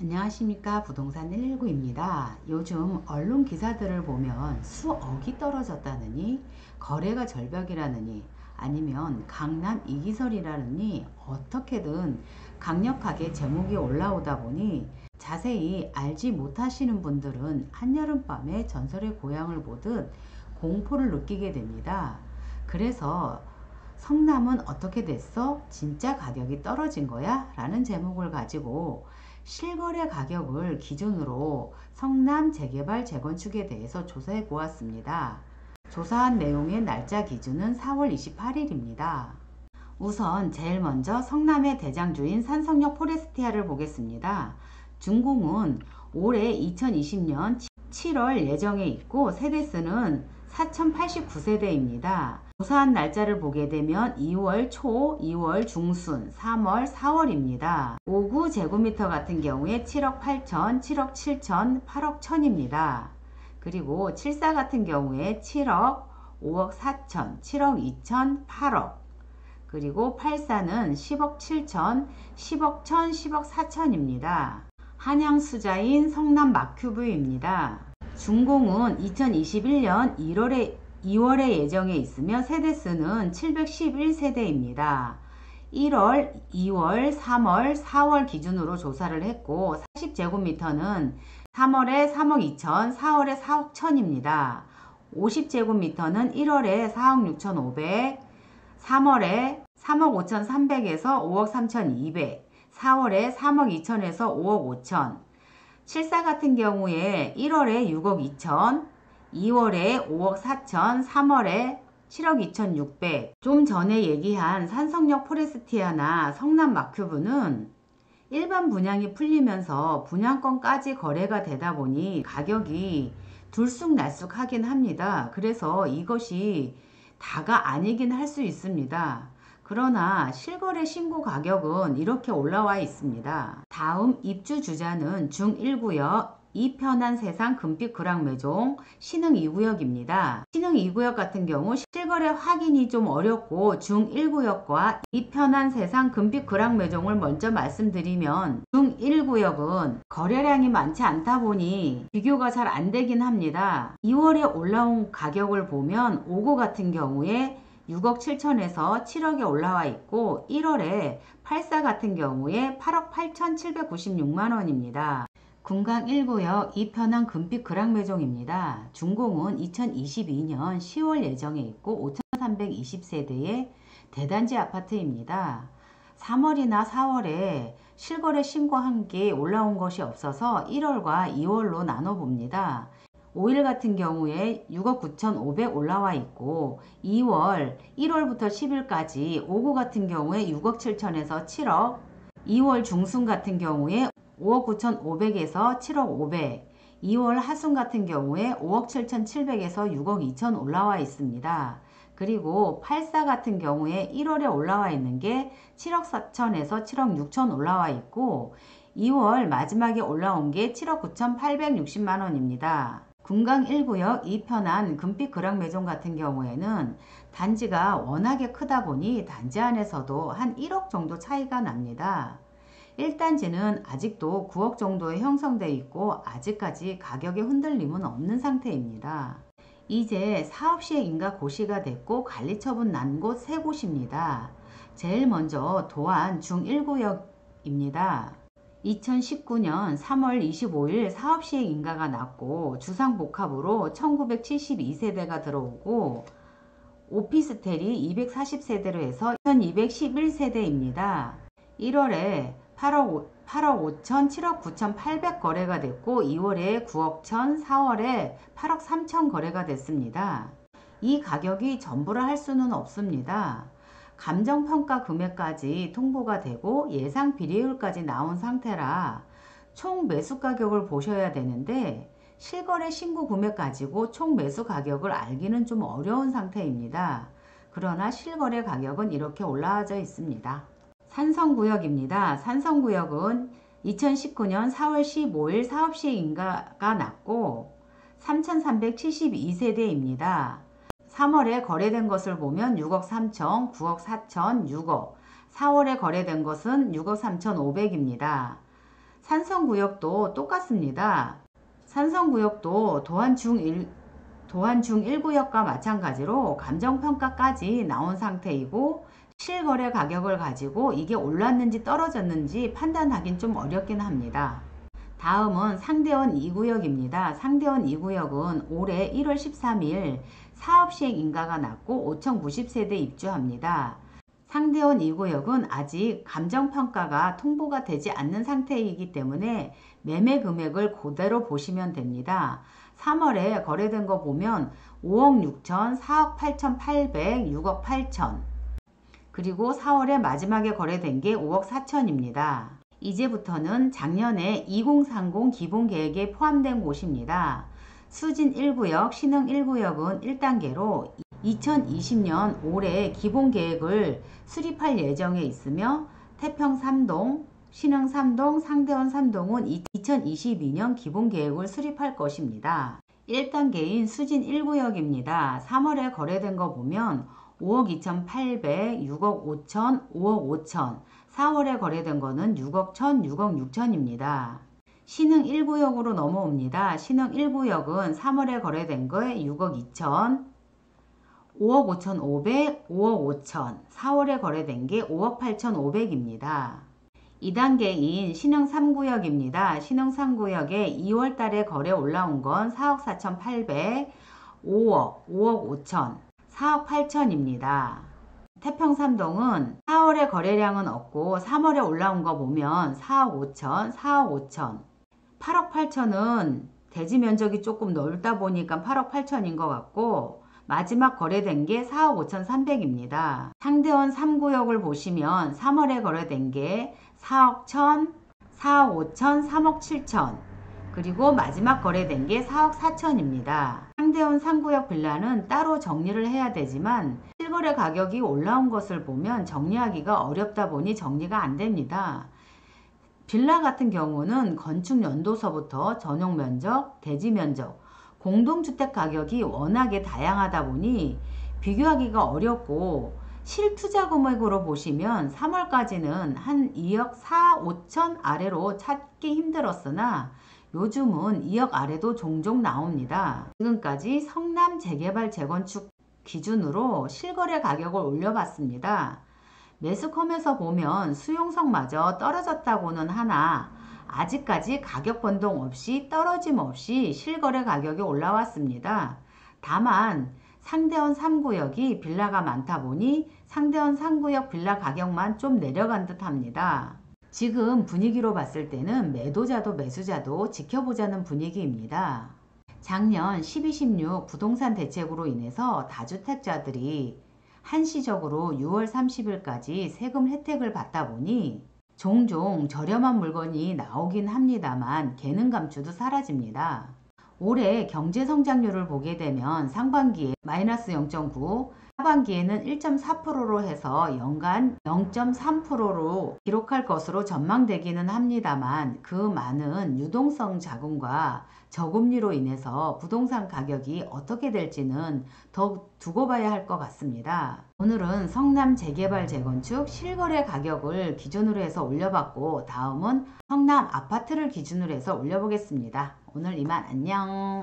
안녕하십니까. 부동산 119입니다. 요즘 언론 기사들을 보면 수억이 떨어졌다느니 거래가 절벽이라느니 아니면 강남 이기설이라느니 어떻게든 강력하게 제목이 올라오다 보니 자세히 알지 못하시는 분들은 한여름밤에 전설의 고향을 보듯 공포를 느끼게 됩니다. 그래서 성남은 어떻게 됐어? 진짜 가격이 떨어진 거야? 라는 제목을 가지고 실거래 가격을 기준으로 성남 재개발 재건축에 대해서 조사해 보았습니다. 조사한 내용의 날짜 기준은 4월 28일입니다. 우선 제일 먼저 성남의 대장주인 산성역 포레스티아를 보겠습니다. 준공은 올해 2020년 7월 예정에 있고 세대수는 4089세대입니다. 조사한 날짜를 보게 되면 2월 초, 2월 중순, 3월, 4월입니다. 5구 제곱미터 같은 경우에 7억 8천, 7억 7천, 8억 1000입니다. 그리고 74 같은 경우에 7억, 5억 4천, 7억 2천, 8억. 그리고 84는 10억 7천, 10억 1000, 10억 4천입니다. 한양 수자인 성남 마큐브입니다. 준공은 2021년 2월에 예정에 있으며 세대수는 711세대입니다. 1월, 2월, 3월, 4월 기준으로 조사를 했고 40제곱미터는 3월에 3억 2천, 4월에 4억 1000입니다. 50제곱미터는 1월에 4억 6500, 3월에 3억 5300에서 5억 3200, 4월에 3억 2천에서 5억 5천, 74 같은 경우에 1월에 6억 2천, 2월에 5억 4천, 3월에 7억 2,600. 좀 전에 얘기한 산성역 포레스티아나 성남 마큐브는 일반 분양이 풀리면서 분양권까지 거래가 되다 보니 가격이 들쑥날쑥 하긴 합니다. 그래서 이것이 다가 아니긴 할 수 있습니다. 그러나 실거래 신고 가격은 이렇게 올라와 있습니다. 다음 입주 주자는 중1구역 이편한 세상 금빛 그랑매종 신흥 2구역입니다. 신흥 2구역 같은 경우 실거래 확인이 좀 어렵고 중1구역과 이편한 세상 금빛 그랑매종을 먼저 말씀드리면 중1구역은 거래량이 많지 않다 보니 비교가 잘 안 되긴 합니다. 2월에 올라온 가격을 보면 5구 같은 경우에 6억 7천에서 7억에 올라와 있고 1월에 84 같은 경우에 8억 8,796만원입니다. 군강 1구역 이편한 금빛 그랑매종입니다. 준공은 2022년 10월 예정에 있고 5,320세대의 대단지 아파트입니다. 3월이나 4월에 실거래 신고한 게 올라온 것이 없어서 1월과 2월로 나눠봅니다. 5일 같은 경우에 6억 9,500 올라와 있고 2월 1월부터 10일까지 5구 같은 경우에 6억 7천에서 7억, 2월 중순 같은 경우에 5억 9,500에서 7억 500, 2월 하순 같은 경우에 5억 7,700에서 6억 2천 올라와 있습니다. 그리고 84 같은 경우에 1월에 올라와 있는 게 7억 4천에서 7억 6천 올라와 있고 2월 마지막에 올라온 게 7억 9,860만원입니다. 군강 1구역 이편한 금빛 그랑매종 같은 경우에는 단지가 워낙에 크다 보니 단지 안에서도 한 1억 정도 차이가 납니다. 1단지는 아직도 9억 정도에 형성되어 있고 아직까지 가격의 흔들림은 없는 상태입니다. 이제 사업시행 인가 고시가 됐고 관리처분 난 곳 3곳입니다. 제일 먼저 도안 중1구역입니다. 2019년 3월 25일 사업시행 인가가 났고 주상복합으로 1972세대가 들어오고 오피스텔이 240세대로 해서 1211세대입니다. 1월에 8억 5천, 7억 9천 8백 거래가 됐고 2월에 9억 천, 4월에 8억 3천 거래가 됐습니다. 이 가격이 전부라 할 수는 없습니다. 감정평가 금액까지 통보가 되고 예상 비례율까지 나온 상태라 총 매수 가격을 보셔야 되는데 실거래 신고 금액 가지고 총 매수 가격을 알기는 좀 어려운 상태입니다. 그러나 실거래 가격은 이렇게 올라와져 있습니다. 산성구역입니다. 산성구역은 2019년 4월 15일 사업시행 인가가 났고 3,372세대입니다. 3월에 거래된 것을 보면 6억 3천, 9억 4천, 6억. 4월에 거래된 것은 6억 3천 5백입니다. 산성구역도 똑같습니다. 산성구역도 도안 중1구역과 마찬가지로 감정평가까지 나온 상태이고 실거래 가격을 가지고 이게 올랐는지 떨어졌는지 판단하긴 좀 어렵긴 합니다. 다음은 상대원 2구역입니다. 상대원 2구역은 올해 1월 13일 사업시행 인가가 났고 5,090세대 입주합니다. 상대원 2구역은 아직 감정평가가 통보가 되지 않는 상태이기 때문에 매매 금액을 그대로 보시면 됩니다. 3월에 거래된 거 보면 5억 6천, 4억 8,800, 6억 8천, 그리고 4월에 마지막에 거래된 게 5억 4천입니다. 이제부터는 작년에 2030 기본계획에 포함된 곳입니다. 수진 1구역, 신흥 1구역은 1단계로 2020년 올해 기본계획을 수립할 예정에 있으며 태평 3동, 신흥 3동, 상대원 3동은 2022년 기본계획을 수립할 것입니다. 1단계인 수진 1구역입니다. 3월에 거래된 거 보면 5억 2,800, 6억 5천, 5억 5천, 4월에 거래된 거는 6억 1천, 6억 6천입니다. 신흥 1구역으로 넘어옵니다. 신흥 1구역은 3월에 거래된 거에 6억 2천, 5억 5천 5백, 5억 5천, 4월에 거래된 게 5억 8천 5백입니다. 2단계인 신흥 3구역입니다. 신흥 3구역에 2월 달에 거래 올라온 건 4억 4천 8백, 5억, 5억 5천, 4억 8천입니다. 태평 3동은 4월에 거래량은 없고 3월에 올라온 거 보면 4억 5천, 4억 5천, 8억 8천은 대지 면적이 조금 넓다 보니까 8억 8천인 것 같고 마지막 거래된 게 4억 5천 3백입니다. 상대원 3구역을 보시면 3월에 거래된 게 4억 1천, 4억 5천, 3억 7천, 그리고 마지막 거래된 게 4억 4천입니다. 상대원 3구역 빌라는 따로 정리를 해야 되지만 실거래 가격이 올라온 것을 보면 정리하기가 어렵다 보니 정리가 안 됩니다. 빌라 같은 경우는 건축 연도서부터 전용 면적, 대지 면적, 공동주택 가격이 워낙에 다양하다 보니 비교하기가 어렵고 실투자 금액으로 보시면 3월까지는 한 2억 4, 5천 아래로 찾기 힘들었으나 요즘은 2억 아래도 종종 나옵니다. 지금까지 성남 재개발 재건축 기준으로 실거래 가격을 올려봤습니다. 매수컴에서 보면 수용성마저 떨어졌다고는 하나 아직까지 가격 변동 없이 떨어짐 없이 실거래 가격이 올라왔습니다. 다만 상대원 3구역이 빌라가 많다 보니 상대원 3구역 빌라 가격만 좀 내려간 듯 합니다. 지금 분위기로 봤을 때는 매도자도 매수자도 지켜보자는 분위기입니다. 작년 12.16 부동산 대책으로 인해서 다주택자들이 한시적으로 6월 30일까지 세금 혜택을 받다 보니 종종 저렴한 물건이 나오긴 합니다만 개는 감추도 사라집니다. 올해 경제성장률을 보게 되면 상반기에 마이너스 0.9, 하반기에는 1.4%로 해서 연간 0.3%로 기록할 것으로 전망되기는 합니다만 그 많은 유동성 자금과 저금리로 인해서 부동산 가격이 어떻게 될지는 더 두고 봐야 할 것 같습니다. 오늘은 성남 재개발 재건축 실거래 가격을 기준으로 해서 올려봤고 다음은 성남 아파트를 기준으로 해서 올려보겠습니다. 오늘 이만 안녕.